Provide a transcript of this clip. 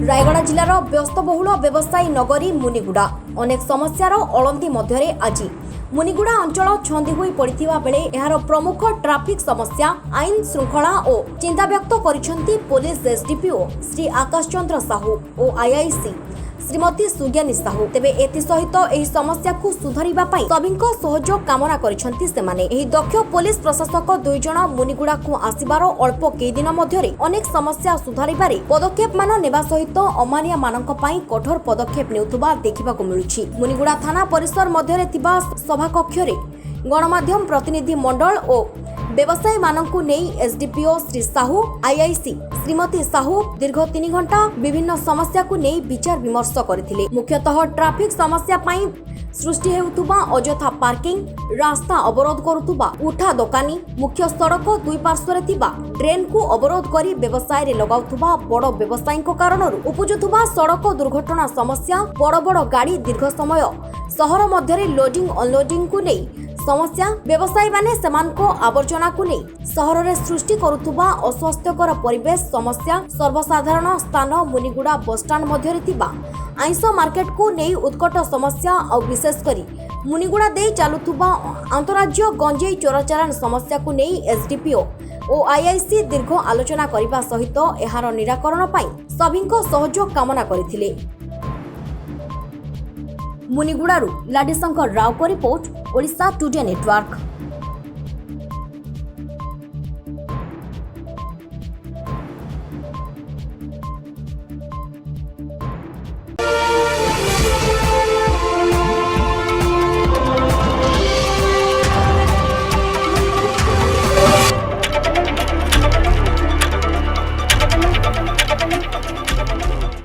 रायगड़ा जिलार व्यस्तबहुल व्यवसायी नगरी मुनिगुड़ा अनेक समस्यार अलंदी मध्य आज मुनिगुड़ा अंचल छंदी होई पड़िथिबा बेले एहार प्रमुख ट्राफिक समस्या आईन श्रृंखला और चिंता व्यक्त करिसेंती पुलिस एसडीपीओ श्री आकाश चंद्र साहू और आईआईसी श्रीमती सुज्ञानी साहू। तेबे एथि सहित एही समस्या को सुधारिबा पई सभिंको सहयोग कामना करिसेंती सेमाने। एही दक्ष पुलिस प्रशासक दुई जण मुनिगुड़ा को आसिबार अल्प केई दिन मध्यरे अनेक समस्या सुधारिबारे पदक्षेप मान नेबा सहित अमानिया मानक पई कठोर पदक्षेप नेउथुबा देखिबाकू मिलुछि। मुनिगुड़ा थाना परिसर मध्यरे थिबा सभा कक्षरे गणमाध्यम प्रतिनिधि मंडल और व्यवसायी मानकु नेई एसडीपीओ श्री साहू आईआईसी श्रीमती साहू दीर्घ 3 घंटा विभिन्न समस्या को नेई विचार विमर्श करथिले। मुख्यतः ट्राफिक समस्या पई सृष्टि हेउतुबा अजथा पार्किंग, रास्ता अवरोध करुतुबा उठा दोकानी, मुख्य सड़क दुई पार्श्वरे थिबा ड्रेन को अवरोध करी व्यवसाय रे लगाउतुबा बड़ व्यवसायीक कारणरु उपजुतुबा सड़क दुर्घटना समस्या, बड़ बड़ गाड़ी दीर्घ समय सहर मध्यरे लोडिंग अनलोडिंग को नेई समस्या, व्यवसायी माने सेमानको आवर्जना को नहीं सहर रे सृष्टि करुथुबा अस्वास्थ्यकर परिवेश समस्या, सर्वसाधारण स्थान मुनिगुड़ा बस स्टैंड मध्यरे थिबा आइंस मार्केट को नहीं उत्कट समस्या और विशेष करी मुनिगुड़ा दे चालुथुबा अंतरराज्य गंजेई चोराचालान समस्या को नहीं एसडीपीओ और आईआईसी दीर्घ आलोचना करने सहित एहार निराकरण पई सभिंको सहयोग कामना करथिले। मुनिगुड़ारू लाडीशंकर राव को रिपोर्ट ओडिशा टुडे नेटवर्क।